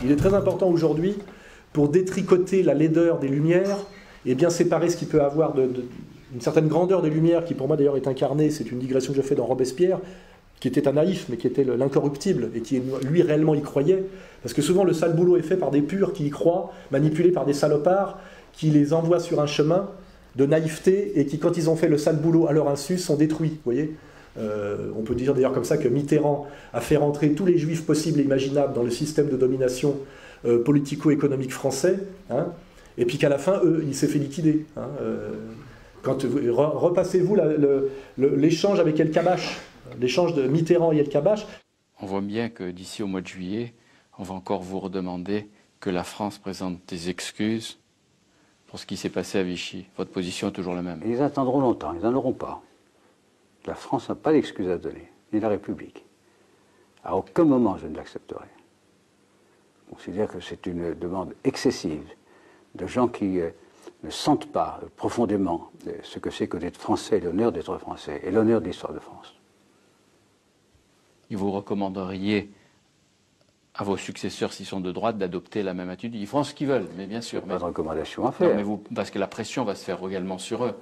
Il est très important aujourd'hui, pour détricoter la laideur des Lumières, et bien séparer ce qui peut avoir une certaine grandeur des Lumières, qui pour moi d'ailleurs est incarnée, c'est une digression que je fais dans Robespierre, qui était un naïf, mais qui était l'incorruptible, et qui lui réellement y croyait. Parce que souvent le sale boulot est fait par des purs qui y croient, manipulés par des salopards, qui les envoient sur un chemin de naïveté, et qui, quand ils ont fait le sale boulot à leur insu, sont détruits, vous voyez. On peut dire d'ailleurs comme ça que Mitterrand a fait rentrer tous les juifs possibles et imaginables dans le système de domination politico-économique français, hein, et puis qu'à la fin, il s'est fait liquider. Hein, repassez-vous l'échange avec El Kabbach, l'échange de Mitterrand et El Kabbach. On voit bien que d'ici au mois de juillet, on va encore vous redemander que la France présente des excuses pour ce qui s'est passé à Vichy. Votre position est toujours la même. Ils attendront longtemps, ils n'en auront pas. La France n'a pas d'excuses à donner, ni la République. À aucun moment je ne l'accepterai. Je considère que c'est une demande excessive de gens qui ne sentent pas profondément ce que c'est que d'être français, l'honneur d'être français, et l'honneur de l'histoire de France. Et vous recommanderiez à vos successeurs, s'ils sont de droite, d'adopter la même attitude? Ils feront ce qu'ils veulent, mais bien sûr. Pas de recommandation à faire. Non, mais parce que la pression va se faire également sur eux.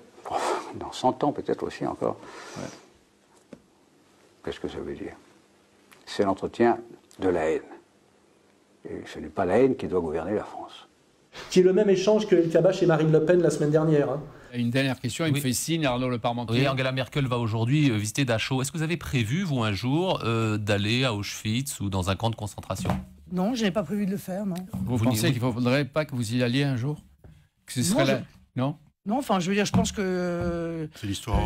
Dans 100 ans, peut-être aussi encore. Ouais. Qu'est-ce que ça veut dire? C'est l'entretien de la haine. Et ce n'est pas la haine qui doit gouverner la France. Qui est le même échange que El Kabbach et Marine Le Pen la semaine dernière. Hein. Une dernière question, il me fait signe, Arnaud Le Parmentier. Oui, Angela Merkel va aujourd'hui visiter Dachau. Est-ce que vous avez prévu, vous, un jour, d'aller à Auschwitz ou dans un camp de concentration? Non, je n'ai pas prévu de le faire, non. Vous pensez qu'il ne faudrait pas que vous y alliez un jour? Que ce serait là... Non. Non, enfin, je veux dire, je pense que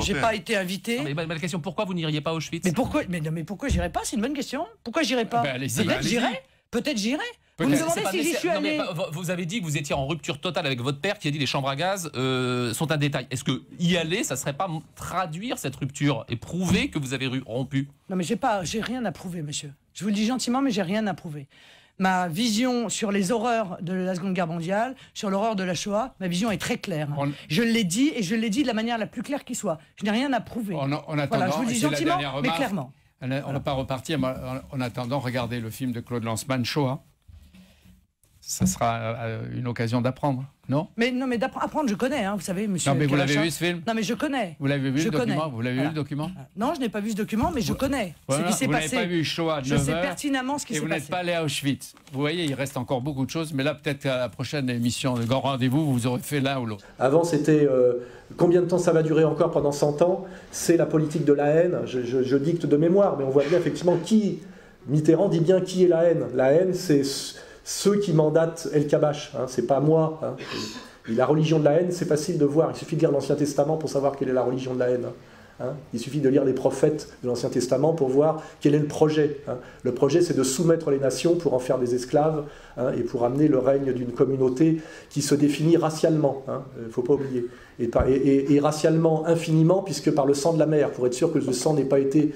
j'ai pas été invité. Non, mais la question, pourquoi vous n'iriez pas à Auschwitz? Mais pourquoi j'irais pas? C'est une bonne question. Pourquoi j'irais pas? Peut-être j'irai. Peut-être j'irai. Vous me demandez si j'y suis allé. Vous avez dit que vous étiez en rupture totale avec votre père qui a dit les chambres à gaz sont un détail. Est-ce que y aller, ça serait pas traduire cette rupture et prouver que vous avez rompu? Non, mais j'ai rien à prouver, monsieur. Je vous le dis gentiment, mais j'ai rien à prouver. Ma vision sur les horreurs de la Seconde Guerre mondiale, sur l'horreur de la Shoah, ma vision est très claire. Je l'ai dit, et je l'ai dit de la manière la plus claire qui soit. Je n'ai rien à prouver. En attendant, voilà, je vous le dis gentiment, mais clairement. On n'a pas reparti. En attendant, regardez le film de Claude Lanzmann, Shoah. Ça sera une occasion d'apprendre, non? Mais apprendre, je connais, hein, vous savez, monsieur. Non, mais vous l'avez vu ce film? Non, mais je connais. Vous l'avez vu le document? Vous l'avez vu le document? Non, je n'ai pas vu ce document, mais je connais ce qui s'est passé. Vous n'avez pas vu Shoah de 9 heures. Je sais pertinemment ce qui s'est passé. Et vous n'êtes pas allé à Auschwitz. Vous voyez, il reste encore beaucoup de choses, mais là, peut-être à la prochaine émission de Grand Rendez-vous, vous aurez fait l'un ou l'autre. Avant, c'était combien de temps ça va durer encore pendant 100 ans? C'est la politique de la haine. Je dicte de mémoire, mais on voit bien effectivement qui. Mitterrand dit bien qui est la haine. La haine, c'est ceux qui mandatent El Kabbach, hein, c'est pas moi. Hein. Et la religion de la haine, c'est facile de voir. Il suffit de lire l'Ancien Testament pour savoir quelle est la religion de la haine. Hein. Il suffit de lire les prophètes de l'Ancien Testament pour voir quel est le projet. Hein. Le projet, c'est de soumettre les nations pour en faire des esclaves, hein, et pour amener le règne d'une communauté qui se définit racialement. Il ne faut pas oublier. Et racialement infiniment, puisque par le sang de la mer, pour être sûr que le sang n'ait pas été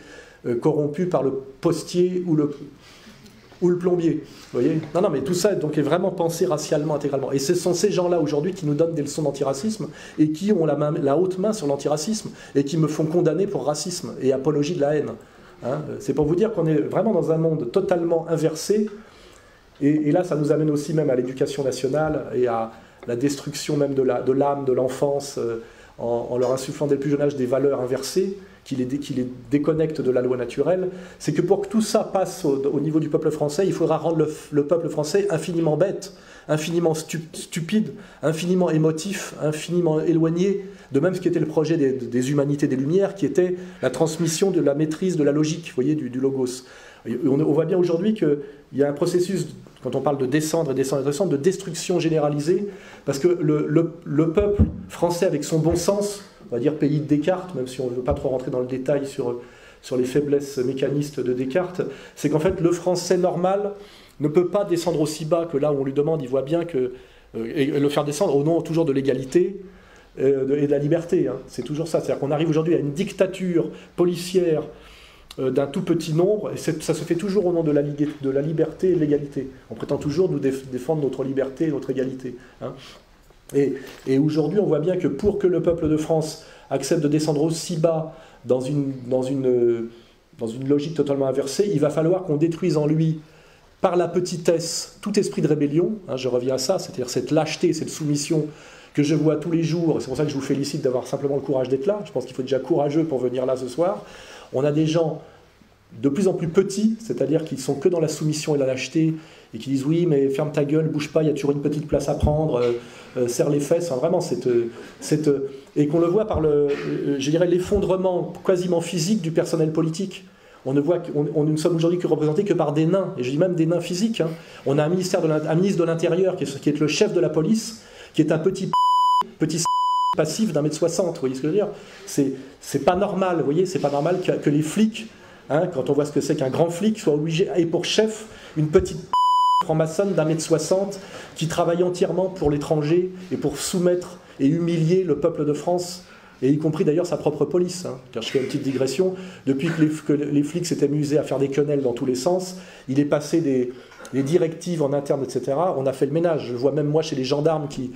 corrompu par le postier ou le plombier, vous voyez? Non, mais tout ça donc, est vraiment pensé racialement, intégralement. Et ce sont ces gens-là, aujourd'hui, qui nous donnent des leçons d'antiracisme et qui ont la haute main sur l'antiracisme et qui me font condamner pour racisme et apologie de la haine. Hein? C'est pour vous dire qu'on est vraiment dans un monde totalement inversé. Et là, ça nous amène aussi même à l'éducation nationale et à la destruction même de l'âme, de l'enfance, en leur insufflant dès le plus jeune âge des valeurs inversées, qui les déconnecte de la loi naturelle. C'est que pour que tout ça passe au niveau du peuple français, il faudra rendre le peuple français infiniment bête, infiniment stupide, infiniment émotif, infiniment éloigné, de même ce qui était le projet des humanités des Lumières, qui était la transmission de la maîtrise de la logique, vous voyez, du logos. On voit bien aujourd'hui qu'il y a un processus, quand on parle de descendre, de destruction généralisée, parce que le peuple français, avec son bon sens, on va dire pays de Descartes, même si on ne veut pas trop rentrer dans le détail sur les faiblesses mécanistes de Descartes, c'est qu'en fait le français normal ne peut pas descendre aussi bas que là où on lui demande, il voit bien que, et le faire descendre au nom toujours de l'égalité et de la liberté. Hein. C'est toujours ça, c'est-à-dire qu'on arrive aujourd'hui à une dictature policière d'un tout petit nombre, et ça se fait toujours au nom de la liberté et de l'égalité. On prétend toujours nous défendre notre liberté et notre égalité. Hein. Et aujourd'hui, on voit bien que pour que le peuple de France accepte de descendre aussi bas dans une logique totalement inversée, il va falloir qu'on détruise en lui, par la petitesse, tout esprit de rébellion, hein, je reviens à ça, c'est-à-dire cette lâcheté, cette soumission que je vois tous les jours, et c'est pour ça que je vous félicite d'avoir simplement le courage d'être là, je pense qu'il faut être déjà courageux pour venir là ce soir. On a des gens de plus en plus petits, c'est-à-dire qui sont que dans la soumission et la lâcheté, et qui disent oui, mais ferme ta gueule, bouge pas, il y a toujours une petite place à prendre, serre les fesses, enfin, vraiment, et qu'on le voit par je dirais, l'effondrement quasiment physique du personnel politique. On ne nous sommes aujourd'hui que représentés que par des nains, et je dis même des nains physiques. Hein. On a un ministre de l'Intérieur qui est le chef de la police, qui est un petit passif d'1,60 m, vous voyez ce que je veux dire? C'est pas normal, vous voyez, c'est pas normal que les flics, hein, quand on voit ce que c'est qu'un grand flic, soit obligé, et pour chef, une petite franc-maçonne d'1,60 m qui travaille entièrement pour l'étranger et pour soumettre et humilier le peuple de France, et y compris d'ailleurs sa propre police. Hein, car je fais une petite digression, depuis que les flics s'étaient amusés à faire des quenelles dans tous les sens, il est passé des directives en interne, etc. On a fait le ménage. Je le vois même moi chez les gendarmes qui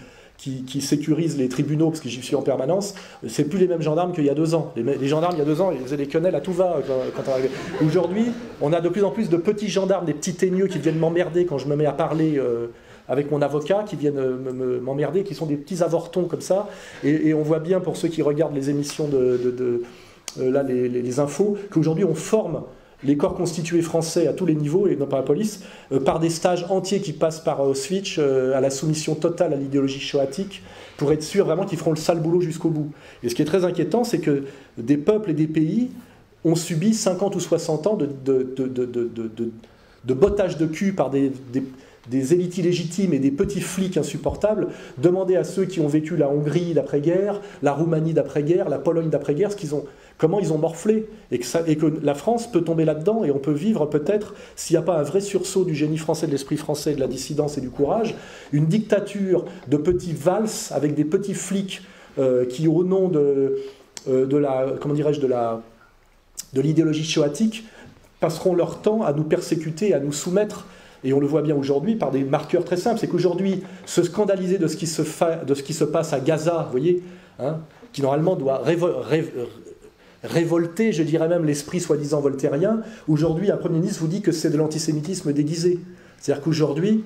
sécurisent les tribunaux, parce que j'y suis en permanence, c'est plus les mêmes gendarmes qu'il y a 2 ans. Les gendarmes, il y a 2 ans, ils faisaient des quenelles à tout va. Aujourd'hui, on a de plus en plus de petits gendarmes, des petits teigneux qui viennent m'emmerder quand je me mets à parler avec mon avocat, qui viennent m'emmerder, qui sont des petits avortons comme ça. Et on voit bien, pour ceux qui regardent les émissions les infos, qu'aujourd'hui on forme les corps constitués français à tous les niveaux, et non pas la police, par des stages entiers qui passent par Auschwitz, à la soumission totale à l'idéologie shoatique, pour être sûr vraiment qu'ils feront le sale boulot jusqu'au bout. Et ce qui est très inquiétant, c'est que des peuples et des pays ont subi 50 ou 60 ans de bottage de cul par des élites illégitimes et des petits flics insupportables. Demandez à ceux qui ont vécu la Hongrie d'après-guerre, la Roumanie d'après-guerre, la Pologne d'après-guerre, comment ils ont morflé, et que la France peut tomber là-dedans, et on peut vivre peut-être, s'il n'y a pas un vrai sursaut du génie français, de l'esprit français, de la dissidence et du courage, une dictature de petits valses avec des petits flics qui, au nom de l'idéologie shoatique, passeront leur temps à nous persécuter, à nous soumettre. Et on le voit bien aujourd'hui par des marqueurs très simples. C'est qu'aujourd'hui, se scandaliser de ce qui se passe à Gaza, vous voyez, hein, qui normalement doit révolter, je dirais même, l'esprit soi-disant voltairien, aujourd'hui, un Premier ministre vous dit que c'est de l'antisémitisme déguisé. C'est-à-dire qu'aujourd'hui,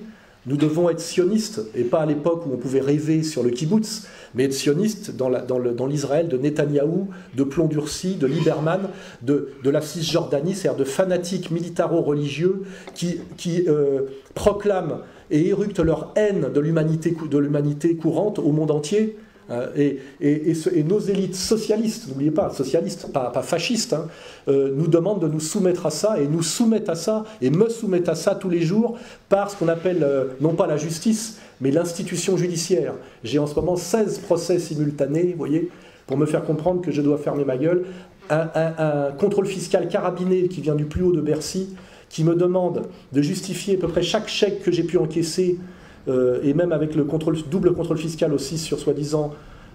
nous devons être sionistes, et pas à l'époque où on pouvait rêver sur le kibbutz, mais être sionistes dans l'Israël de Netanyahou, de Plomb Durci, de Lieberman, de la Cisjordanie, c'est-à-dire de fanatiques militaro-religieux qui proclament et éructent leur haine de l'humanité courante au monde entier. Et nos élites socialistes, n'oubliez pas, socialistes, pas fascistes, hein, nous demandent de nous soumettre à ça, et nous soumettent à ça, et me soumettent à ça tous les jours, par ce qu'on appelle, non pas la justice, mais l'institution judiciaire. J'ai en ce moment 16 procès simultanés, vous voyez, pour me faire comprendre que je dois fermer ma gueule. Un contrôle fiscal carabiné qui vient du plus haut de Bercy, qui me demande de justifier à peu près chaque chèque que j'ai pu encaisser, et même avec le double contrôle fiscal aussi sur soi-disant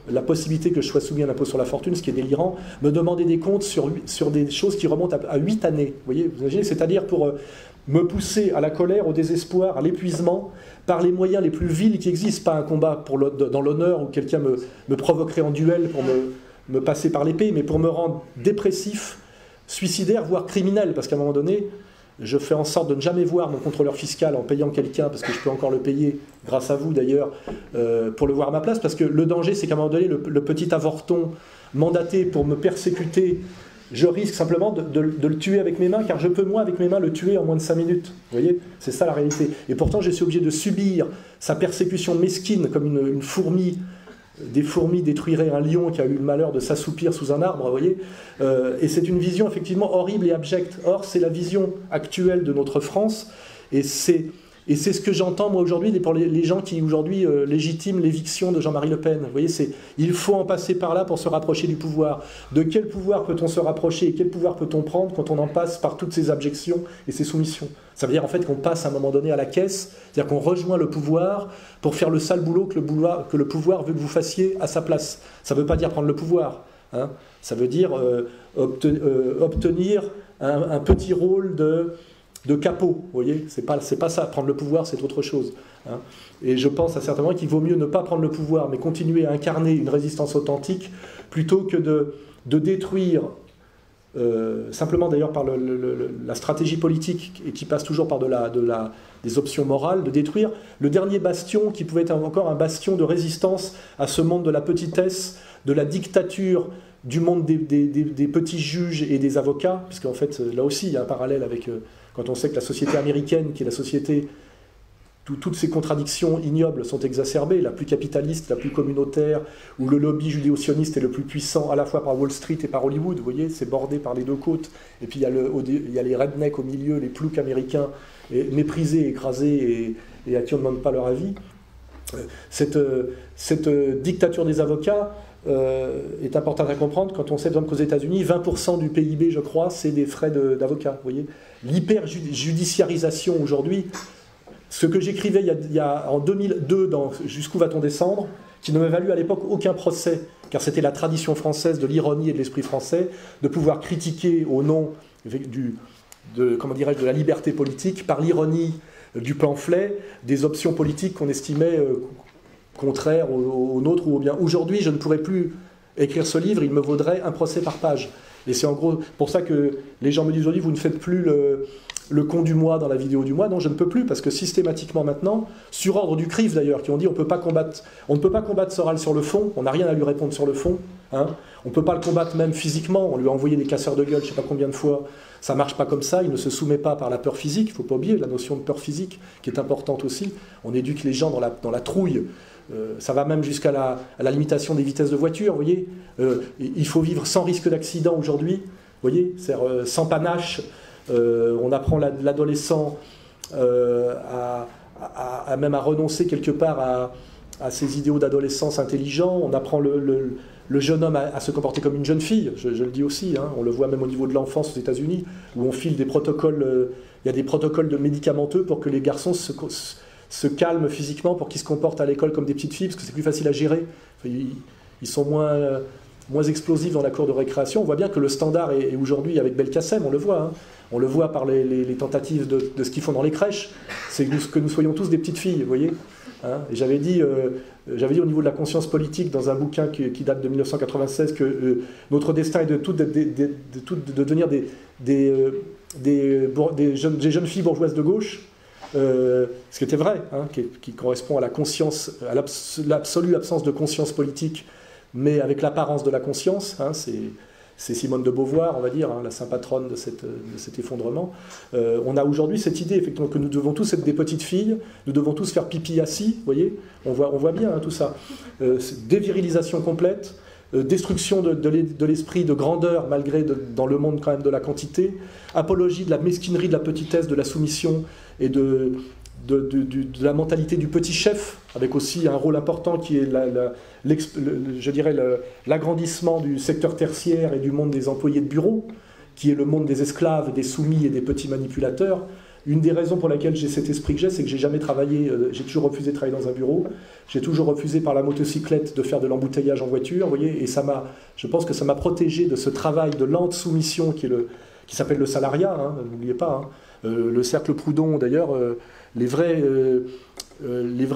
la possibilité que je sois soumis à l'impôt sur la fortune, ce qui est délirant, me demander des comptes sur des choses qui remontent à 8 années. Vous voyez, vous imaginez, c'est-à-dire pour me pousser à la colère, au désespoir, à l'épuisement, par les moyens les plus vils qui existent, pas un combat dans l'honneur où quelqu'un me provoquerait en duel pour me passer par l'épée, mais pour me rendre dépressif, suicidaire, voire criminel, parce qu'à un moment donné, je fais en sorte de ne jamais voir mon contrôleur fiscal en payant quelqu'un, parce que je peux encore le payer, grâce à vous d'ailleurs, pour le voir à ma place, parce que le danger, c'est qu'à un moment donné, le petit avorton mandaté pour me persécuter, je risque simplement de le tuer avec mes mains, car je peux, moi, avec mes mains, le tuer en moins de 5 minutes. Vous voyez, c'est ça la réalité. Et pourtant, je suis obligé de subir sa persécution mesquine, comme une fourmi. Des fourmis détruiraient un lion qui a eu le malheur de s'assoupir sous un arbre, vous voyez. Et c'est une vision effectivement horrible et abjecte. Or, c'est la vision actuelle de notre France, et c'est ce que j'entends moi aujourd'hui pour les gens qui aujourd'hui légitiment l'éviction de Jean-Marie Le Pen. Vous voyez, il faut en passer par là pour se rapprocher du pouvoir. De quel pouvoir peut-on se rapprocher et quel pouvoir peut-on prendre quand on en passe par toutes ces abjections et ces soumissions? Ça veut dire en fait qu'on passe à un moment donné à la caisse, c'est-à-dire qu'on rejoint le pouvoir pour faire le sale boulot que le pouvoir veut que vous fassiez à sa place. Ça ne veut pas dire prendre le pouvoir, hein. Ça veut dire obtenir un petit rôle de capot, vous voyez, c'est pas ça, prendre le pouvoir c'est autre chose. Hein. Et je pense à certains moments qu'il vaut mieux ne pas prendre le pouvoir, mais continuer à incarner une résistance authentique, plutôt que de détruire, simplement d'ailleurs par la stratégie politique, et qui passe toujours par des options morales, de détruire le dernier bastion qui pouvait être encore un bastion de résistance à ce monde de la petitesse, de la dictature, du monde des petits juges et des avocats, puisqu'en fait, là aussi, il y a un parallèle avec, quand on sait que la société américaine, qui est la société, toutes ces contradictions ignobles sont exacerbées, la plus capitaliste, la plus communautaire, où le lobby judéo-sioniste est le plus puissant, à la fois par Wall Street et par Hollywood, vous voyez, c'est bordé par les deux côtes, et puis il y a les rednecks au milieu, les ploucs américains, méprisés, écrasés, et à qui on ne demande pas leur avis. Cette dictature des avocats est importante à comprendre quand on sait, par exemple, qu'aux États-Unis, 20% du PIB, je crois, c'est des frais d'avocat. Vous voyez, l'hyper-judiciarisation aujourd'hui, ce que j'écrivais en 2002 dans Jusqu'où va-t-on descendre, qui ne m'a valu à l'époque aucun procès, car c'était la tradition française de l'ironie et de l'esprit français, de pouvoir critiquer au nom de la liberté politique, par l'ironie du pamphlet, des options politiques qu'on estimait contraires aux nôtres ou au bien. Aujourd'hui, je ne pourrais plus écrire ce livre, il me vaudrait un procès par page. Et c'est en gros pour ça que les gens me disent aujourd'hui, vous ne faites plus le con du mois dans la vidéo du mois. Non, je ne peux plus, parce que systématiquement maintenant, sur ordre du CRIF d'ailleurs, qui ont dit on ne peut pas combattre Soral sur le fond, on n'a rien à lui répondre sur le fond, hein. On ne peut pas le combattre même physiquement, on lui a envoyé des casseurs de gueule, je ne sais pas combien de fois, ça ne marche pas comme ça, il ne se soumet pas par la peur physique, il ne faut pas oublier la notion de peur physique, qui est importante aussi, on éduque les gens dans la trouille. Ça va même jusqu'à la limitation des vitesses de voiture, vous voyez. Il faut vivre sans risque d'accident aujourd'hui, vous voyez, c'est-à-dire sans panache. On apprend l'adolescent même à renoncer quelque part à ses idéaux d'adolescence intelligent. On apprend le jeune homme à se comporter comme une jeune fille, je le dis aussi, hein. On le voit même au niveau de l'enfance aux États-Unis, où on file des protocoles, il y a des protocoles de médicamenteux pour que les garçons se calment physiquement, pour qu'ils se comportent à l'école comme des petites filles, parce que c'est plus facile à gérer. Ils sont moins explosifs dans la cour de récréation. On voit bien que le standard est aujourd'hui avec Belkacem, on le voit. Hein. On le voit par les tentatives de ce qu'ils font dans les crèches. C'est que nous soyons tous des petites filles, vous voyez. Hein. Et j'avais dit au niveau de la conscience politique, dans un bouquin qui date de 1996, que notre destin est de devenir des jeunes filles bourgeoises de gauche. Ce qui était vrai, hein, qui correspond à la conscience, à l'absolue absence de conscience politique, mais avec l'apparence de la conscience. Hein, c'est Simone de Beauvoir, on va dire, hein, la sainte patronne de cet effondrement. On a aujourd'hui cette idée, effectivement, que nous devons tous être des petites filles, nous devons tous faire pipi assis, vous voyez, on voit bien, hein, tout ça. Dévirilisation complète, destruction de l'esprit de grandeur, malgré dans le monde quand même de la quantité, apologie de la mesquinerie, de la petitesse, de la soumission, et de la mentalité du petit chef, avec aussi un rôle important qui est l'agrandissement du secteur tertiaire et du monde des employés de bureau, qui est le monde des esclaves, des soumis et des petits manipulateurs. Une des raisons pour laquelle j'ai cet esprit que c'est que j'ai jamais travaillé, j'ai toujours refusé de travailler dans un bureau, j'ai toujours refusé par la motocyclette de faire de l'embouteillage en voiture, vous voyez, et je pense que ça m'a protégé de ce travail de lente soumission qui s'appelle le salariat, hein, n'oubliez pas, hein. Le cercle Proudhon, d'ailleurs, les vrais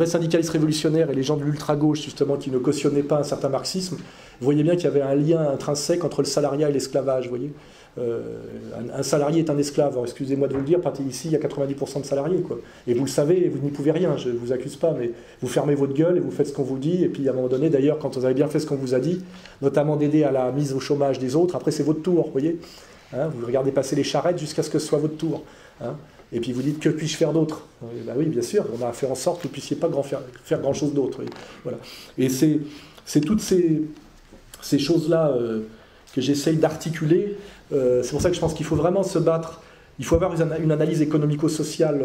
syndicalistes révolutionnaires et les gens de l'ultra-gauche, justement, qui ne cautionnaient pas un certain marxisme, voyaient bien qu'il y avait un lien intrinsèque entre le salariat et l'esclavage, vous voyez. Un salarié est un esclave, alors, excusez-moi de vous le dire, ici il y a 90% de salariés, quoi. Et vous le savez, et vous n'y pouvez rien, je ne vous accuse pas, mais vous fermez votre gueule et vous faites ce qu'on vous dit, et puis à un moment donné, d'ailleurs, quand vous avez bien fait ce qu'on vous a dit, notamment d'aider à la mise au chômage des autres, après c'est votre tour, vous voyez. Hein, vous regardez passer les charrettes jusqu'à ce que ce soit votre tour. Hein, et puis vous dites, que puis-je faire d'autre? Ben oui, bien sûr, on a fait en sorte que vous ne puissiez pas faire grand-chose d'autre. Voilà. Et c'est toutes ces choses-là que j'essaye d'articuler. C'est pour ça que je pense qu'il faut vraiment se battre. Il faut avoir une analyse économico-sociale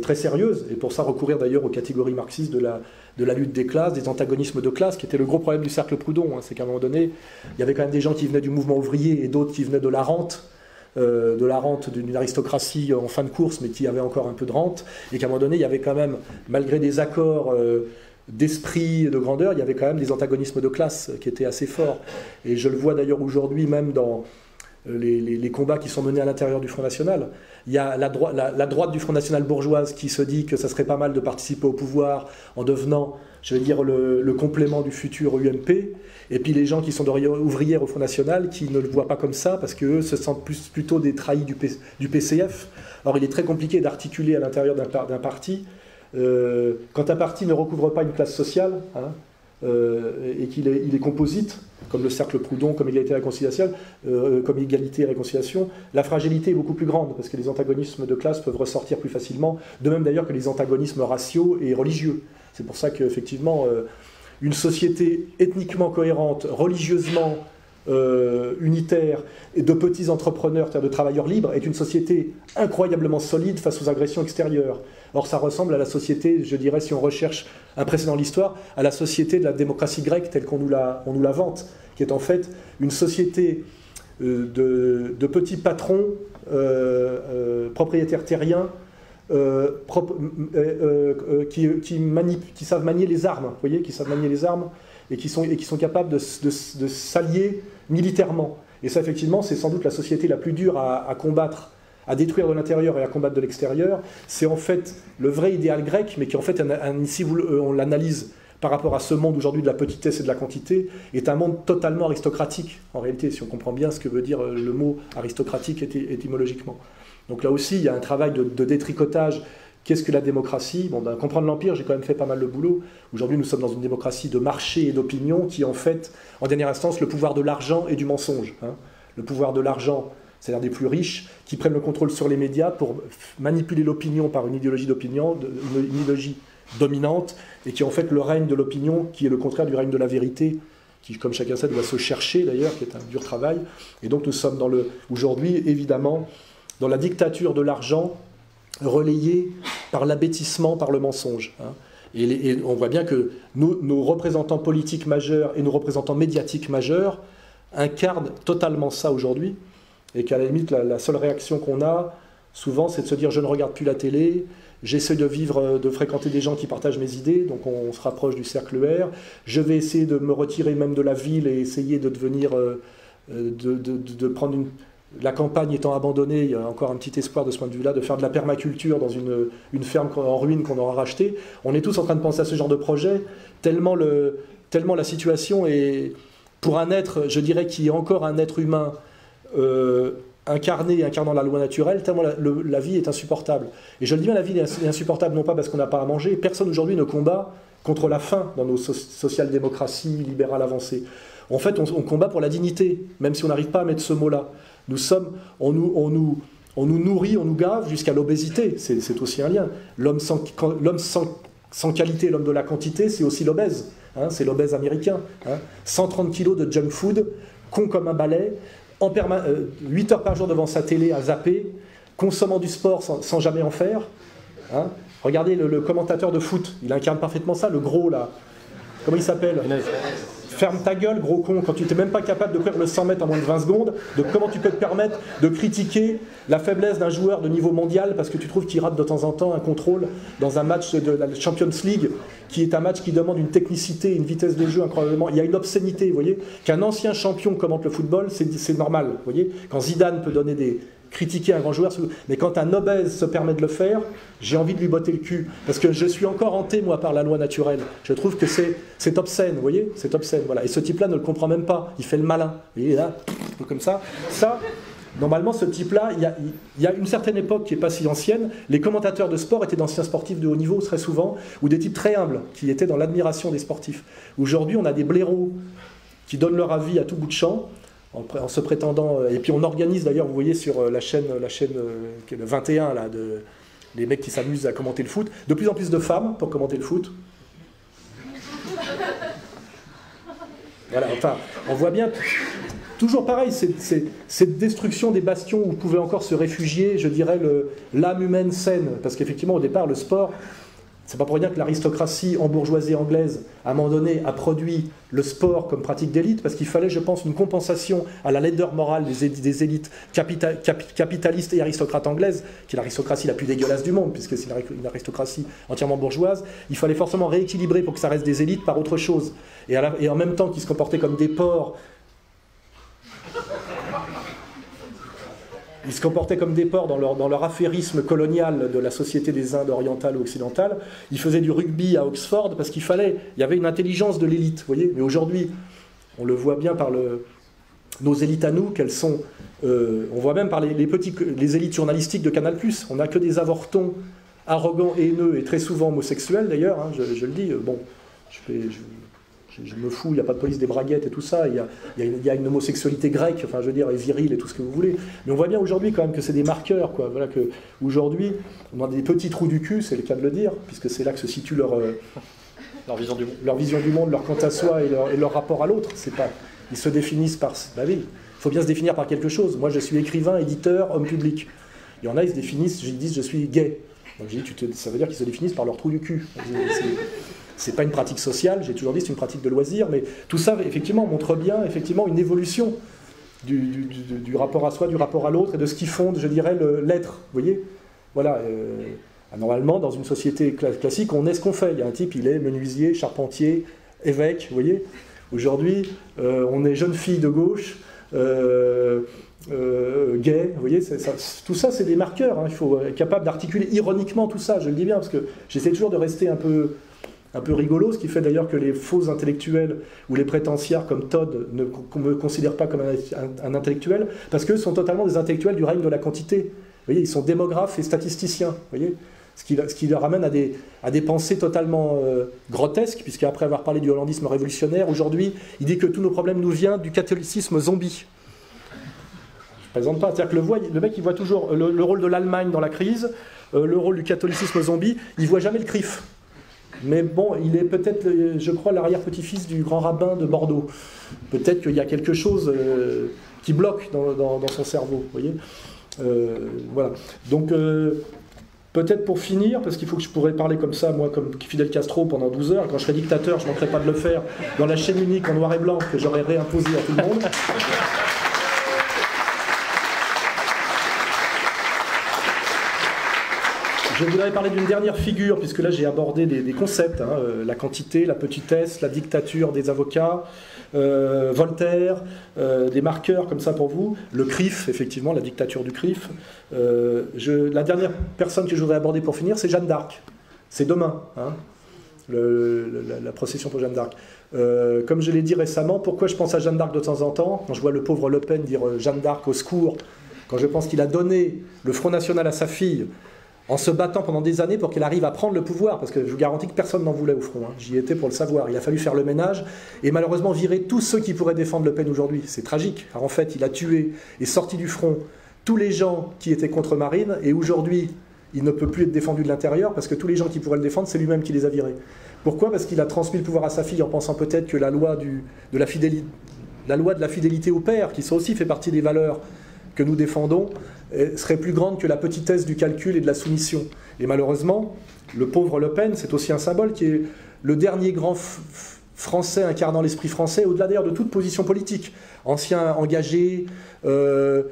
très sérieuse, et pour ça recourir d'ailleurs aux catégories marxistes de la lutte des classes, des antagonismes de classe, qui était le gros problème du cercle Proudhon. Hein. C'est qu'à un moment donné, il y avait quand même des gens qui venaient du mouvement ouvrier et d'autres qui venaient de la rente d'une aristocratie en fin de course, mais qui avait encore un peu de rente, et qu'à un moment donné, il y avait quand même, malgré des accords d'esprit et de grandeur, il y avait quand même des antagonismes de classe qui étaient assez forts. Et je le vois d'ailleurs aujourd'hui même les combats qui sont menés à l'intérieur du Front National. Il y a la droite du Front National bourgeoise qui se dit que ça serait pas mal de participer au pouvoir en devenant, je vais dire, le complément du futur UMP. Et puis les gens qui sont ouvrières au Front National qui ne le voient pas comme ça parce qu'eux se sentent plutôt des trahis du PCF. Or, il est très compliqué d'articuler à l'intérieur d'un parti. Quand un parti ne recouvre pas une classe sociale, hein, et qu'il est composite, comme le cercle Proudhon, comme Égalité et Réconciliation, la fragilité est beaucoup plus grande, parce que les antagonismes de classe peuvent ressortir plus facilement, de même d'ailleurs que les antagonismes raciaux et religieux. C'est pour ça qu'effectivement, une société ethniquement cohérente, religieusement unitaire, et de petits entrepreneurs, c'est-à-dire de travailleurs libres, est une société incroyablement solide face aux agressions extérieures. Or, ça ressemble à la société, je dirais, si on recherche un précédent de l'histoire, à la société de la démocratie grecque telle qu'on nous la vante, qui est en fait une société de petits patrons propriétaires terriens qui savent manier les armes, vous voyez, qui savent manier les armes et qui sont capables de s'allier militairement. Et ça, effectivement, c'est sans doute la société la plus dure à combattre, à détruire de l'intérieur et à combattre de l'extérieur. C'est en fait le vrai idéal grec, mais qui en fait, si on l'analyse par rapport à ce monde aujourd'hui de la petitesse et de la quantité, est un monde totalement aristocratique, en réalité, si on comprend bien ce que veut dire le mot aristocratique étymologiquement. Donc là aussi, il y a un travail de détricotage. Qu'est-ce que la démocratie? Bon, comprendre l'Empire, j'ai quand même fait pas mal de boulot. Aujourd'hui, nous sommes dans une démocratie de marché et d'opinion qui, en fait, en dernière instance, le pouvoir de l'argent et du mensonge. Hein. Le pouvoir de l'argent, c'est-à-dire des plus riches, qui prennent le contrôle sur les médias pour manipuler l'opinion par une idéologie d'opinion, une idéologie dominante, et qui est en fait le règne de l'opinion, qui est le contraire du règne de la vérité, qui, comme chacun sait, doit se chercher d'ailleurs, qui est un dur travail. Et donc nous sommes aujourd'hui, évidemment, dans la dictature de l'argent, relayée par l'abêtissement, par le mensonge. Hein. Et on voit bien que nos représentants politiques majeurs et nos représentants médiatiques majeurs incarnent totalement ça aujourd'hui, et qu'à la limite, la seule réaction qu'on a, souvent, c'est de se dire « je ne regarde plus la télé », j'essaie de fréquenter des gens qui partagent mes idées, donc on se rapproche du cercle R. Je vais essayer de me retirer même de la ville et essayer de devenir, de prendre la campagne étant abandonnée, il y a encore un petit espoir de ce point de vue-là, de faire de la permaculture dans une ferme en ruine qu'on aura rachetée. On est tous en train de penser à ce genre de projet, tellement la situation est, pour un être, je dirais, qui est encore un être humain, incarnant la loi naturelle, tellement la vie est insupportable. Et je le dis bien, la vie est insupportable non pas parce qu'on n'a pas à manger, personne aujourd'hui ne combat contre la faim dans nos social-démocraties libérales avancées. En fait, on combat pour la dignité, même si on n'arrive pas à mettre ce mot-là. On nous nourrit, on nous gave jusqu'à l'obésité, c'est aussi un lien. L'homme sans qualité, l'homme de la quantité, c'est aussi l'obèse, hein, c'est l'obèse américain. Hein. 130 kilos de junk food, con comme un balai, 8 heures par jour devant sa télé à zapper, consommant du sport sans jamais en faire. Hein. Regardez le commentateur de foot, il incarne parfaitement ça, le gros là. Comment il s'appelle ? Ferme ta gueule, gros con, quand tu n'es même pas capable de courir le 100 mètres en moins de 20 secondes, comment tu peux te permettre de critiquer la faiblesse d'un joueur de niveau mondial parce que tu trouves qu'il rate de temps en temps un contrôle dans un match de la Champions League, qui est un match qui demande une technicité, une vitesse de jeu incroyablement. Il y a une obscénité, vous voyez. Qu'un ancien champion commente le football, c'est normal, vous voyez. Quand Zidane peut critiquer un grand joueur, mais quand un obèse se permet de le faire, j'ai envie de lui botter le cul, parce que je suis encore hanté, moi, par la loi naturelle. Je trouve que c'est obscène, vous voyez, c'est obscène, voilà. Et ce type-là ne le comprend même pas, il fait le malin, vous voyez, là, comme ça. Ça, normalement, ce type-là, il y a une certaine époque qui n'est pas si ancienne, les commentateurs de sport étaient d'anciens sportifs de haut niveau, très souvent, ou des types très humbles, qui étaient dans l'admiration des sportifs. Aujourd'hui, on a des blaireaux qui donnent leur avis à tout bout de champ, en se prétendant, et puis on organise d'ailleurs, vous voyez sur la chaîne qui est le 21 là, les mecs qui s'amusent à commenter le foot, de plus en plus de femmes pour commenter le foot. Voilà, enfin, on voit bien, toujours pareil, cette destruction des bastions où pouvait encore se réfugier, je dirais, l'âme humaine saine, parce qu'effectivement au départ le sport, c'est pas pour rien que l'aristocratie embourgeoisée anglaise, à un moment donné, a produit le sport comme pratique d'élite, parce qu'il fallait, je pense, une compensation à la laideur morale des élites capitalistes et aristocrates anglaises, qui est l'aristocratie la plus dégueulasse du monde, puisque c'est une aristocratie entièrement bourgeoise. Il fallait forcément rééquilibrer pour que ça reste des élites par autre chose. Et en même temps qu'ils se comportaient comme des porcs, Ils se comportaient comme des porcs dans leur affairisme colonial de la société des Indes orientales ou occidentales. Ils faisaient du rugby à Oxford parce il y avait une intelligence de l'élite, vous voyez. Mais aujourd'hui, on le voit bien par nos élites à nous, qu'elles sont... on voit même par les élites journalistiques de Canal+. On n'a que des avortons arrogants, haineux et très souvent homosexuels d'ailleurs, hein, je le dis. Bon, je me fous, il n'y a pas de police des braguettes et tout ça, il y a une homosexualité grecque, enfin je veux dire, et virile et tout ce que vous voulez. Mais on voit bien aujourd'hui quand même que c'est des marqueurs, quoi. Voilà, que aujourd'hui, on a des petits trous du cul, c'est le cas de le dire, puisque c'est là que se situe leur vision du monde, leur quant à soi et leur rapport à l'autre. Ils se définissent par... Bah oui, il faut bien se définir par quelque chose. Moi je suis écrivain, éditeur, homme public. Il y en a, ils se définissent, ils disent je suis gay. Donc j'ai dit, ça veut dire qu'ils se définissent par leur trou du cul. C'est pas une pratique sociale, j'ai toujours dit c'est une pratique de loisir, mais tout ça effectivement montre bien effectivement une évolution du rapport à soi, du rapport à l'autre et de ce qui fonde, je dirais, l'être. Vous voyez, voilà. Normalement, dans une société classique, on est ce qu'on fait. Il y a un type, il est menuisier, charpentier, évêque. Vous voyez. Aujourd'hui, on est jeune fille de gauche. Gay, vous voyez, tout ça c'est des marqueurs, hein. Il faut être capable d'articuler ironiquement tout ça, je le dis bien, parce que j'essaie toujours de rester un peu rigolo, ce qui fait d'ailleurs que les faux intellectuels ou les prétentiaires comme Todd ne me considèrent pas comme un intellectuel, parce qu'eux sont totalement des intellectuels du règne de la quantité. Vous voyez, ils sont démographes et statisticiens, vous voyez, ce qui leur amène à des pensées totalement grotesques, puisqu'après avoir parlé du hollandisme révolutionnaire, aujourd'hui, il dit que tous nos problèmes nous viennent du catholicisme zombie. Je ne présente pas, c'est-à-dire que le mec il voit toujours le rôle de l'Allemagne dans la crise, le rôle du catholicisme zombie, il ne voit jamais le CRIF. Mais bon, il est peut-être, je crois, l'arrière-petit-fils du grand rabbin de Bordeaux. Peut-être qu'il y a quelque chose qui bloque dans son cerveau, vous voyez. Voilà. Donc, peut-être pour finir, parce qu'il faut que je pourrais parler comme ça, moi, comme Fidel Castro, pendant 12 heures, quand je serai dictateur, je ne manquerai pas de le faire, dans la chaîne unique en noir et blanc que j'aurais réimposée à tout le monde. Je voudrais parler d'une dernière figure, puisque là j'ai abordé des concepts, hein, la quantité, la petite-s, la dictature des avocats, Voltaire, des marqueurs comme ça pour vous, le CRIF, effectivement, la dictature du CRIF. La dernière personne que je voudrais aborder pour finir, c'est Jeanne d'Arc. C'est demain, hein, la procession pour Jeanne d'Arc. Comme je l'ai dit récemment, pourquoi je pense à Jeanne d'Arc de temps en temps, quand je vois le pauvre Le Pen dire Jeanne d'Arc au secours, quand je pense qu'il a donné le Front National à sa fille, en se battant pendant des années pour qu'elle arrive à prendre le pouvoir, parce que je vous garantis que personne n'en voulait au front, hein. J'y étais pour le savoir, il a fallu faire le ménage, et malheureusement virer tous ceux qui pourraient défendre Le Pen aujourd'hui, c'est tragique, car en fait il a tué et sorti du front tous les gens qui étaient contre Marine, et aujourd'hui il ne peut plus être défendu de l'intérieur, parce que tous les gens qui pourraient le défendre, c'est lui-même qui les a virés. Pourquoi? Parce qu'il a transmis le pouvoir à sa fille en pensant peut-être que la loi de la fidélité au père, qui ça aussi fait partie des valeurs que nous défendons, serait plus grande que la petitesse du calcul et de la soumission. Et malheureusement, le pauvre Le Pen, c'est aussi un symbole qui est le dernier grand français incarnant l'esprit français, au-delà d'ailleurs de toute position politique. Ancien engagé, lieutenant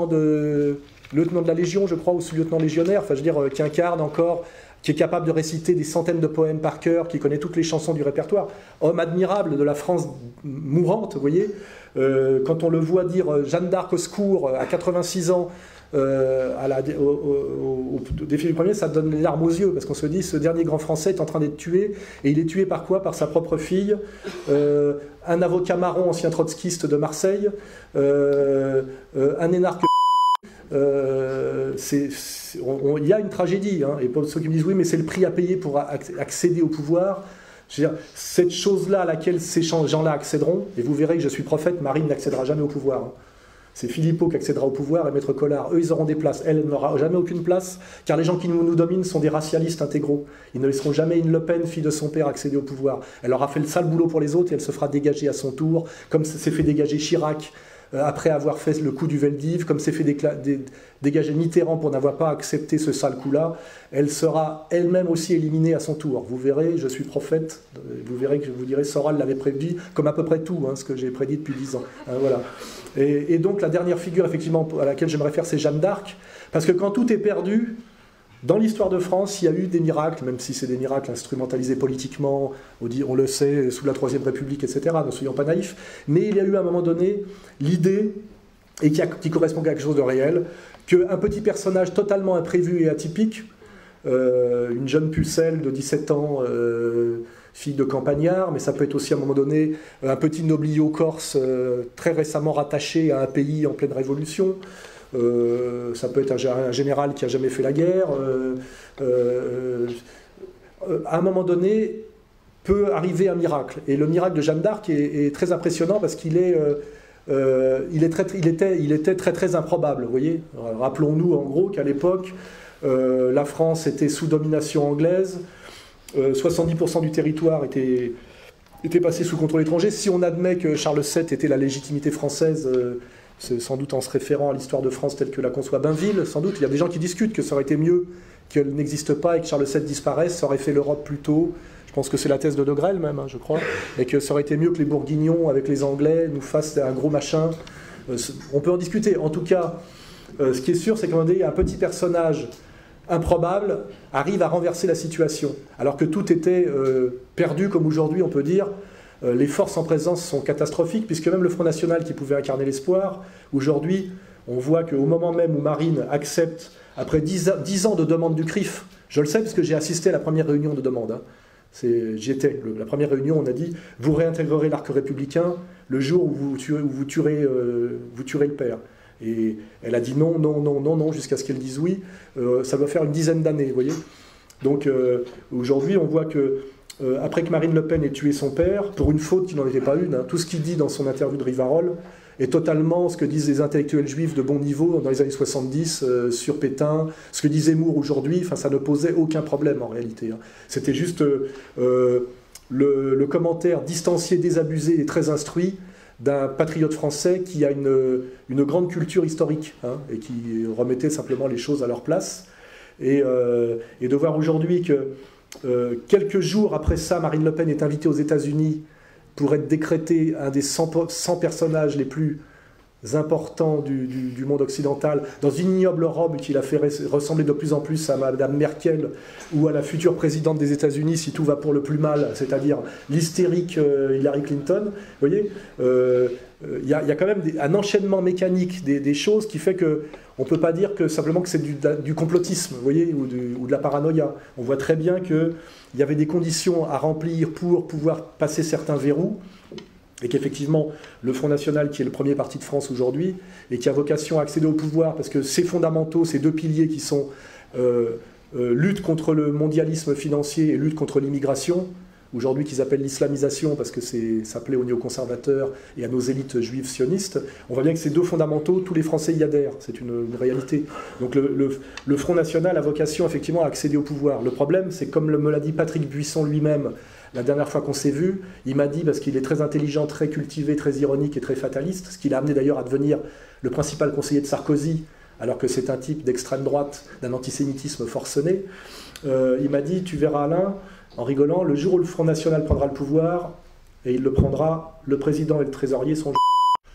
de la Légion, je crois, ou sous-lieutenant légionnaire, enfin je veux dire, qui incarne encore, qui est capable de réciter des centaines de poèmes par cœur, qui connaît toutes les chansons du répertoire. Homme admirable de la France mourante, vous voyez. Quand on le voit dire Jeanne d'Arc au secours à 86 ans au défi du premier, ça donne les larmes aux yeux, parce qu'on se dit ce dernier grand français est en train d'être tué, et il est tué par quoi? Par sa propre fille, un avocat marron ancien trotskiste de Marseille, un énarque. Il y a une tragédie, hein, et pour ceux qui me disent oui mais c'est le prix à payer pour accéder au pouvoir, je veux dire, cette chose-là à laquelle ces gens-là accéderont, et vous verrez que je suis prophète, Marine n'accédera jamais au pouvoir, hein. C'est Philippot qui accédera au pouvoir et Maître Collard, eux ils auront des places, elle n'aura jamais aucune place, car les gens qui nous dominent sont des racialistes intégraux, ils ne laisseront jamais une Le Pen, fille de son père, accéder au pouvoir. Elle aura fait le sale boulot pour les autres et elle se fera dégager à son tour, comme s'est fait dégager Chirac après avoir fait le coup du Veldiv, comme s'est fait dégager Mitterrand pour n'avoir pas accepté ce sale coup-là. Elle sera elle-même aussi éliminée à son tour. Vous verrez, je suis prophète, vous verrez que je vous dirai, Soral l'avait prédit, comme à peu près tout, hein, ce que j'ai prédit depuis 10 ans. Hein, voilà. Et donc la dernière figure effectivement à laquelle je me réfère, c'est Jeanne d'Arc, parce que quand tout est perdu, dans l'histoire de France, il y a eu des miracles, même si c'est des miracles instrumentalisés politiquement, on le sait, sous la Troisième République, etc., ne soyons pas naïfs, mais il y a eu à un moment donné l'idée et qui correspond à quelque chose de réel, qu'un petit personnage totalement imprévu et atypique, une jeune pucelle de 17 ans, fille de campagnard, mais ça peut être aussi à un moment donné un petit nobliau corse très récemment rattaché à un pays en pleine révolution, ça peut être un général qui n'a jamais fait la guerre, à un moment donné peut arriver un miracle. Et le miracle de Jeanne d'Arc est très impressionnant parce qu'il est... il était très très improbable, vous voyez. Rappelons-nous en gros qu'à l'époque, la France était sous domination anglaise, 70% du territoire était passé sous contrôle étranger. Si on admet que Charles VII était la légitimité française, c'est sans doute en se référant à l'histoire de France telle que la conçoit Bainville, sans doute. Il y a des gens qui discutent que ça aurait été mieux qu'elle n'existe pas et que Charles VII disparaisse, ça aurait fait l'Europe plus tôt. Je pense que c'est la thèse de De Grelle même, je crois, et que ça aurait été mieux que les Bourguignons avec les Anglais nous fassent un gros machin. On peut en discuter. En tout cas, ce qui est sûr, c'est qu'à un moment donné, un petit personnage improbable arrive à renverser la situation. Alors que tout était perdu, comme aujourd'hui on peut dire, les forces en présence sont catastrophiques, puisque même le Front National qui pouvait incarner l'espoir, aujourd'hui, on voit qu'au moment même où Marine accepte, après 10 ans de demande du CRIF, je le sais parce que j'ai assisté à la première réunion de demande, hein. J'y étais. La première réunion, on a dit « Vous réintégrerez l'arc républicain le jour où vous tuerez le père ». Et elle a dit non, non, non, non, non, jusqu'à ce qu'elle dise oui. Ça doit faire une dizaine d'années, vous voyez. Donc aujourd'hui, on voit que après que Marine Le Pen ait tué son père, pour une faute qui n'en était pas une, hein, tout ce qu'il dit dans son interview de Rivarol est totalement ce que disent les intellectuels juifs de bon niveau dans les années 70 sur Pétain, ce que dit Zemmour aujourd'hui, enfin ça ne posait aucun problème en réalité, hein. C'était juste le commentaire distancié, désabusé et très instruit d'un patriote français qui a une grande culture historique, hein, et qui remettait simplement les choses à leur place. Et de voir aujourd'hui que quelques jours après ça, Marine Le Pen est invitée aux États-Unis pour être décrétée un des 100 personnages les plus importants du monde occidental, dans une ignoble robe qui l'a fait ressembler de plus en plus à Madame Merkel ou à la future présidente des États-Unis si tout va pour le plus mal, c'est-à-dire l'hystérique Hillary Clinton. Vous voyez, il y a quand même un enchaînement mécanique des choses qui fait que on ne peut pas dire que simplement que c'est du complotisme, vous voyez, ou de la paranoïa. On voit très bien qu'il y avait des conditions à remplir pour pouvoir passer certains verrous, et qu'effectivement, le Front National, qui est le premier parti de France aujourd'hui, et qui a vocation à accéder au pouvoir, parce que ces fondamentaux, ces deux piliers qui sont lutte contre le mondialisme financier et lutte contre l'immigration, aujourd'hui qu'ils appellent l'islamisation, parce que ça plaît aux néoconservateurs et à nos élites juives sionistes, on voit bien que ces deux fondamentaux, tous les Français y adhèrent, c'est une réalité. Donc le Front National a vocation effectivement à accéder au pouvoir. Le problème, c'est comme me l'a dit Patrick Buisson lui-même, la dernière fois qu'on s'est vu, il m'a dit, parce qu'il est très intelligent, très cultivé, très ironique et très fataliste, ce qui l'a amené d'ailleurs à devenir le principal conseiller de Sarkozy, alors que c'est un type d'extrême droite, d'un antisémitisme forcené, il m'a dit, tu verras Alain, en rigolant, le jour où le Front National prendra le pouvoir, et il le prendra, le président et le trésorier sont...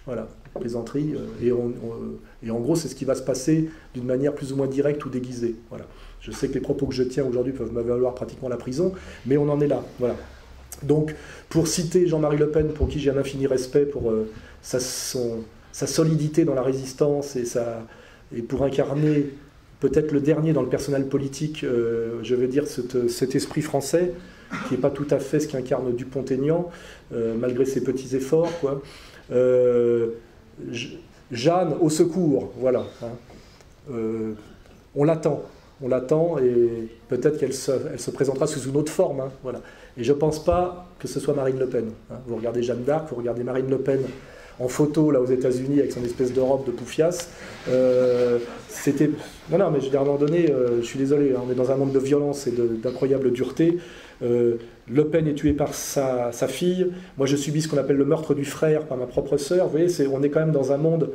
Voilà, plaisanterie, et en gros c'est ce qui va se passer d'une manière plus ou moins directe ou déguisée. Voilà. Je sais que les propos que je tiens aujourd'hui peuvent me valoir pratiquement la prison, mais on en est là. Voilà. Donc, pour citer Jean-Marie Le Pen, pour qui j'ai un infini respect pour sa solidité dans la résistance et pour incarner peut-être le dernier dans le personnel politique, je veux dire cet esprit français, qui n'est pas tout à fait ce qu'incarne Dupont-Aignan, malgré ses petits efforts, quoi. Jeanne, au secours, voilà. Hein. On l'attend et peut-être qu'elle se présentera sous une autre forme, hein, voilà. Et je ne pense pas que ce soit Marine Le Pen. Hein. Vous regardez Jeanne d'Arc, vous regardez Marine Le Pen en photo là aux États-Unis avec son espèce de robe de poufias. C'était... Non, mais je veux dire, à un moment donné, je suis désolé, hein, on est dans un monde de violence et d'incroyable dureté. Le Pen est tué par sa fille. Moi, je subis ce qu'on appelle le meurtre du frère par ma propre sœur. Vous voyez, on est quand même dans un monde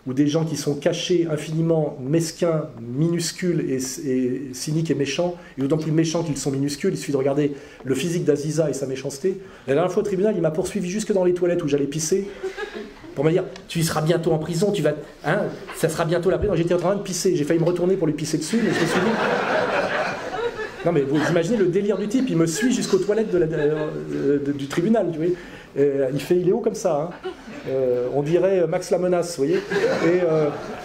où des gens qui sont cachés, infiniment mesquins, minuscules et cyniques et méchants, et d'autant plus méchants qu'ils sont minuscules, il suffit de regarder le physique d'Aziza et sa méchanceté. La dernière fois au tribunal, il m'a poursuivi jusque dans les toilettes où j'allais pisser, pour me dire, tu seras bientôt en prison, ça sera bientôt la prison. J'étais en train de pisser, j'ai failli me retourner pour lui pisser dessus, mais je me suis dit... Non mais vous imaginez le délire du type, il me suit jusqu'aux toilettes du tribunal, tu vois. Il est haut comme ça, hein. On dirait Max la menace, vous voyez. Et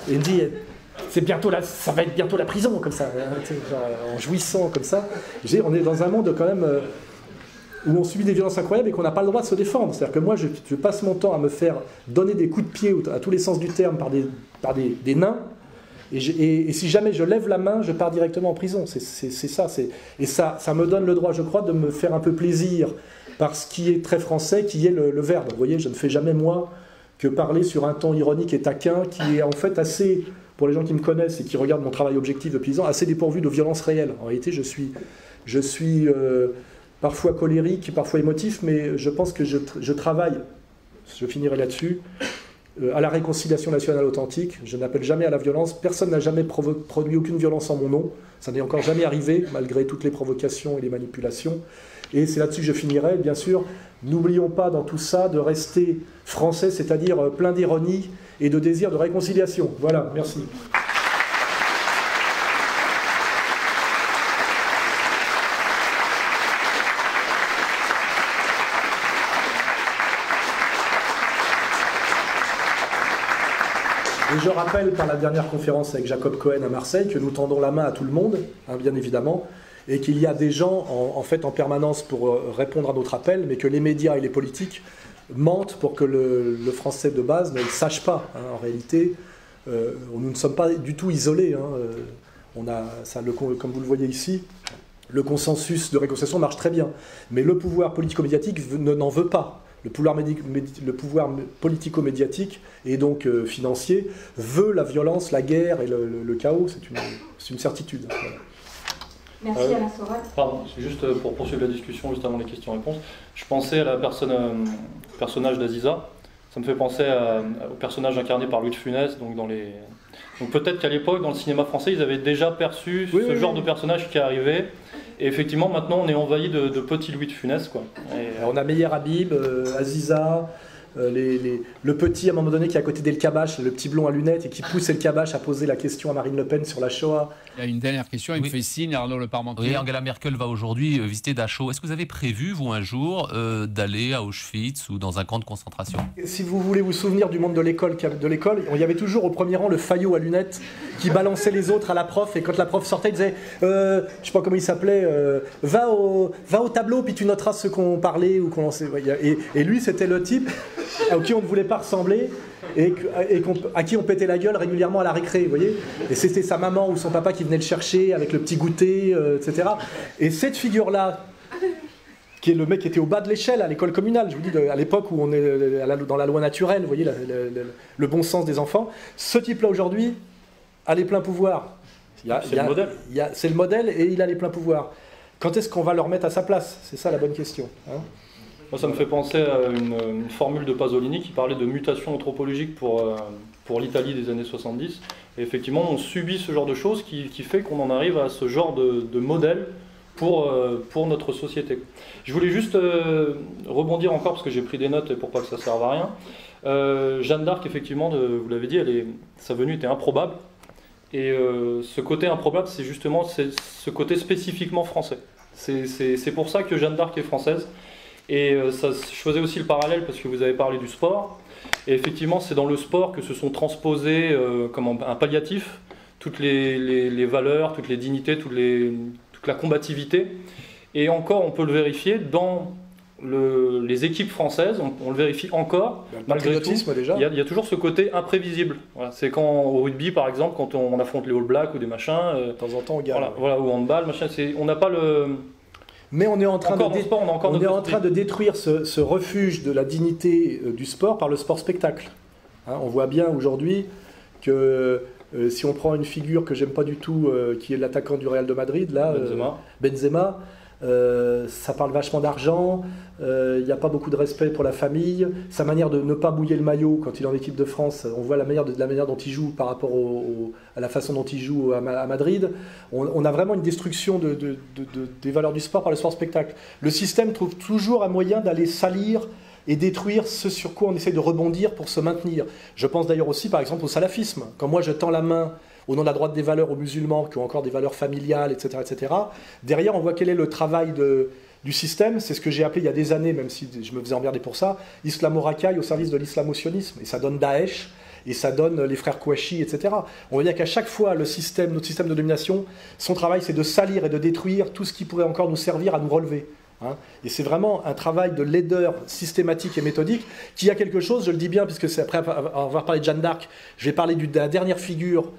il me dit, ça va être bientôt la prison, comme ça, hein, genre, en jouissant comme ça. On est dans un monde quand même où on subit des violences incroyables et qu'on n'a pas le droit de se défendre. C'est-à-dire que moi, je passe mon temps à me faire donner des coups de pied à tous les sens du terme par des nains. Et si jamais je lève la main, je pars directement en prison. C'est ça. Et ça me donne le droit, je crois, de me faire un peu plaisir par ce qui est très français, qui est le verbe. Vous voyez, je ne fais jamais, moi, que parler sur un ton ironique et taquin, qui est en fait assez, pour les gens qui me connaissent et qui regardent mon travail objectif depuis 10 ans, assez dépourvu de violence réelle. En réalité, je suis parfois colérique, parfois émotif, mais je pense que je travaille, je finirai là-dessus, à la réconciliation nationale authentique. Je n'appelle jamais à la violence. Personne n'a jamais produit aucune violence en mon nom. Ça n'est encore jamais arrivé, malgré toutes les provocations et les manipulations. Et c'est là-dessus que je finirai. Bien sûr, n'oublions pas dans tout ça de rester français, c'est-à-dire plein d'ironie et de désir de réconciliation. Voilà, merci. Et je rappelle par la dernière conférence avec Jacob Cohen à Marseille que nous tendons la main à tout le monde, hein, bien évidemment, et qu'il y a des gens en fait en permanence pour répondre à notre appel, mais que les médias et les politiques mentent pour que le français de base ne le sache pas. Hein. En réalité, nous ne sommes pas du tout isolés. Hein. On a, comme vous le voyez ici, le consensus de réconciliation marche très bien, mais le pouvoir politico-médiatique n'en veut pas. Le pouvoir politico-médiatique et donc financier veut la violence, la guerre et le chaos. C'est une certitude. Voilà. Merci Alain Soral. Pardon, c'est juste pour poursuivre la discussion, juste avant les questions-réponses. Je pensais à la personnage d'Aziza. Ça me fait penser au personnage incarné par Louis de Funès. Donc peut-être qu'à l'époque, dans le cinéma français, ils avaient déjà perçu ce genre de personnage qui arrivait. Et effectivement, maintenant, on est envahi de petits Louis de Funès, quoi. On a Meyer Habib, Aziza, le petit, à un moment donné, qui est à côté d'El Kabash, le petit blond à lunettes, et qui pousse El Kabash à poser la question à Marine Le Pen sur la Shoah. Il y a une dernière question, il me fait signe, Arnaud Le Parmentier. Oui, Angela Merkel va aujourd'hui visiter Dachau. Est-ce que vous avez prévu, vous, un jour, d'aller à Auschwitz ou dans un camp de concentration? Si vous voulez vous souvenir du monde de l'école, il y avait toujours au premier rang le faillot à lunettes qui balançait les autres à la prof, et quand la prof sortait, il disait, je sais pas comment il s'appelait, va au tableau, puis tu noteras ce qu'on parlait ou qu'on lançait. Et lui, c'était le type à qui on ne voulait pas ressembler et à qui on pétait la gueule régulièrement à la récré, vous voyez. Et c'était sa maman ou son papa qui venait le chercher avec le petit goûter, etc. Et cette figure-là, qui est le mec qui était au bas de l'échelle à l'école communale, je vous dis, à l'époque où on est dans la loi naturelle, vous voyez, le bon sens des enfants, ce type-là aujourd'hui a les pleins pouvoirs. C'est le modèle. C'est le modèle et il a les pleins pouvoirs. Quand est-ce qu'on va le remettre à sa place? C'est ça la bonne question. Hein. Moi, ça me fait penser à une formule de Pasolini qui parlait de mutation anthropologique pour l'Italie des années 70. Et effectivement, on subit ce genre de choses qui fait qu'on en arrive à ce genre de modèle pour notre société. Je voulais juste rebondir encore, parce que j'ai pris des notes et pour pas que ça ne serve à rien. Jeanne d'Arc, effectivement, vous l'avez dit, sa venue était improbable. Et ce côté improbable, c'est justement ce côté spécifiquement français. C'est pour ça que Jeanne d'Arc est française. Et je faisais aussi le parallèle parce que vous avez parlé du sport. Et effectivement, c'est dans le sport que se sont transposés comme un palliatif toutes les valeurs, toutes les dignités, toute la combativité. Et encore, on peut le vérifier dans les équipes françaises, on le vérifie encore. Malgré tout, déjà. Il y a toujours ce côté imprévisible. Voilà, c'est quand au rugby, par exemple, quand on affronte les All Blacks ou des machins. De temps en temps, on gagne. Voilà, ou handball, machin. On n'a pas le. Mais on est en train de détruire ce refuge de la dignité du sport par le sport-spectacle. Hein, on voit bien aujourd'hui que si on prend une figure que j'aime pas du tout, qui est l'attaquant du Real de Madrid, là, Benzema, ça parle vachement d'argent, il n'y a pas beaucoup de respect pour la famille, sa manière de ne pas mouiller le maillot quand il est en équipe de France, on voit la manière dont il joue par rapport à la façon dont il joue à Madrid. On a vraiment une destruction des valeurs du sport par le sport-spectacle. Le système trouve toujours un moyen d'aller salir et détruire ce sur quoi on essaie de rebondir pour se maintenir. Je pense d'ailleurs aussi par exemple au salafisme. Quand moi je tends la main au nom de la droite des valeurs aux musulmans qui ont encore des valeurs familiales, etc., etc. Derrière, on voit quel est le travail du système. C'est ce que j'ai appelé il y a des années, même si je me faisais emmerder pour ça, islamo-racaille au service de l'islamo-sionisme. Et ça donne Daesh, et ça donne les frères Kouachi, etc. On voit bien qu'à chaque fois, notre système de domination, son travail, c'est de salir et de détruire tout ce qui pourrait encore nous servir à nous relever. Hein. Et c'est vraiment un travail de laideur systématique et méthodique qui a quelque chose, je le dis bien, puisque c'est après avoir parlé de Jeanne d'Arc, je vais parler de la dernière figure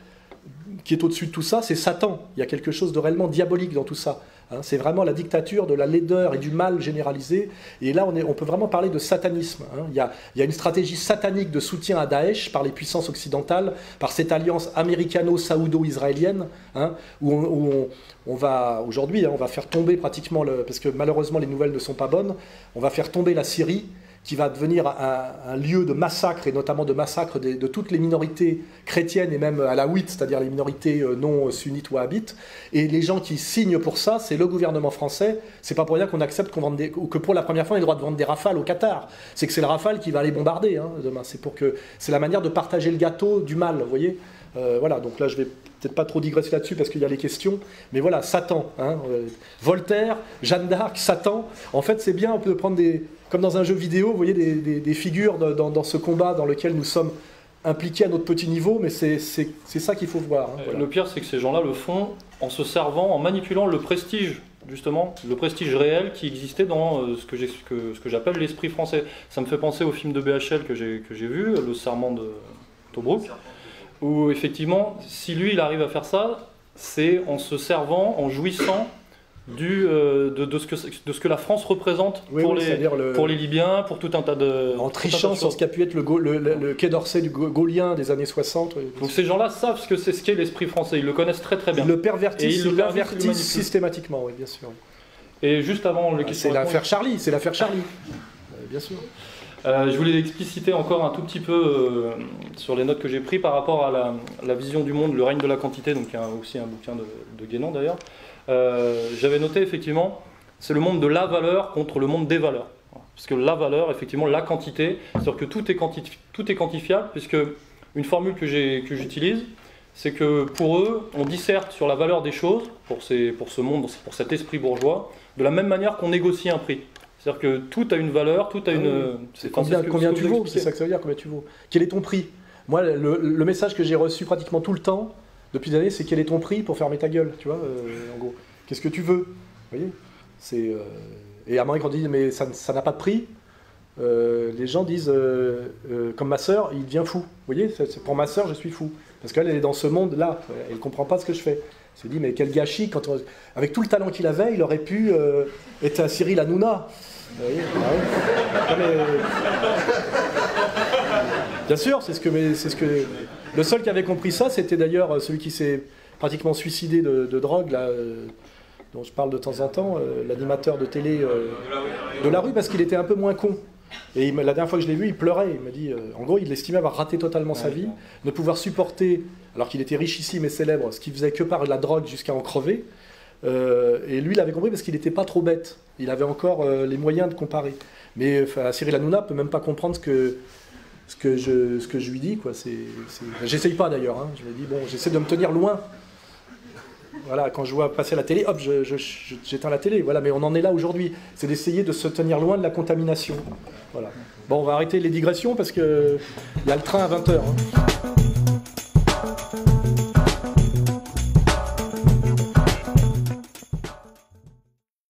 qui est au-dessus de tout ça, c'est Satan. Il y a quelque chose de réellement diabolique dans tout ça. Hein. C'est vraiment la dictature de la laideur et du mal généralisé. Et là, on peut vraiment parler de satanisme. Hein. Il y a une stratégie satanique de soutien à Daesh par les puissances occidentales, par cette alliance américano-saoudo-israélienne, hein, où on va, aujourd'hui, hein, on va faire tomber pratiquement, parce que malheureusement les nouvelles ne sont pas bonnes, on va faire tomber la Syrie, qui va devenir un lieu de massacre, et notamment de massacre de toutes les minorités chrétiennes et même alaouites, c'est-à-dire les minorités non sunnites ou wahhabites. Et les gens qui signent pour ça, c'est le gouvernement français. C'est pas pour rien qu'on accepte que pour la première fois on ait le droit de vendre des Rafales au Qatar. C'est que c'est le Rafale qui va aller bombarder hein, demain. C'est la manière de partager le gâteau du mal, vous voyez. Voilà, donc là je vais peut-être pas trop digresser là-dessus parce qu'il y a les questions, mais voilà, Satan, hein, Voltaire, Jeanne d'Arc, Satan, en fait c'est bien, on peut prendre comme dans un jeu vidéo, vous voyez des figures dans ce combat dans lequel nous sommes impliqués à notre petit niveau, mais c'est ça qu'il faut voir. Hein, voilà. Le pire c'est que ces gens-là le font en se servant, en manipulant le prestige, justement, le prestige réel qui existait dans ce que j'appelle l'esprit français. Ça me fait penser au film de BHL que j'ai vu, Le Serment de Tobruk, où effectivement, si lui il arrive à faire ça, c'est en se servant, en jouissant de ce que la France représente pour les Libyens, pour tout un tas de... En trichant sur ce qu'a pu être le Quai d'Orsay du gaulien des années 60. Donc ces gens-là savent ce qu'est l'esprit français, ils le connaissent très très bien. Ils le pervertissent, systématiquement, oui, bien sûr. Et juste avant les questions... C'est l'affaire Charlie, bien sûr. Je voulais expliciter encore un tout petit peu sur les notes que j'ai prises par rapport à la vision du monde, le règne de la quantité, donc il y a aussi un bouquin de Guénon d'ailleurs. J'avais noté effectivement, c'est le monde de la valeur contre le monde des valeurs. Parce que la valeur, effectivement, la quantité, c'est-à-dire que tout est quantifiable, puisque une formule que j'utilise, c'est que pour eux, on disserte sur la valeur des choses, pour ce monde, pour cet esprit bourgeois, de la même manière qu'on négocie un prix. C'est-à-dire que tout a une valeur, tout a une... Combien tu vaux, c'est ça que ça veut dire, combien tu vaux. Quel est ton prix? Moi, le message que j'ai reçu pratiquement tout le temps, depuis des années, c'est quel est ton prix pour fermer ta gueule, tu vois, en gros. Qu'est-ce que tu veux? Vous voyez, et à un moment, quand on dit, mais ça n'a pas de prix, les gens disent, comme ma sœur, il devient fou. Vous voyez, pour ma sœur, je suis fou. Parce qu'elle est dans ce monde-là, elle ne comprend pas ce que je fais. Je me dis, mais quel gâchis, avec tout le talent qu'il avait, il aurait pu être un Cyril Hanouna. Vous voyez, bien sûr, c'est ce que le seul qui avait compris ça, c'était d'ailleurs celui qui s'est pratiquement suicidé de drogue, là, dont je parle de temps en temps, l'animateur de télé de la rue, parce qu'il était un peu moins con. Et la dernière fois que je l'ai vu, il pleurait. Il m'a dit, en gros, il estimait avoir raté totalement sa vie, ne pouvoir supporter, alors qu'il était richissime et célèbre, ce qu'il faisait que par la drogue jusqu'à en crever. Et lui, il avait compris parce qu'il n'était pas trop bête. Il avait encore les moyens de comparer. Mais Cyril Hanouna peut même pas comprendre ce que je lui dis, quoi. J'essaye pas d'ailleurs. Hein. Je me dis, bon, j'essaie de me tenir loin. Voilà, quand je vois passer la télé, hop, j'éteins la télé. Voilà, mais on en est là aujourd'hui. C'est d'essayer de se tenir loin de la contamination. Voilà. Bon, on va arrêter les digressions parce qu'il y a le train à 20h. Hein.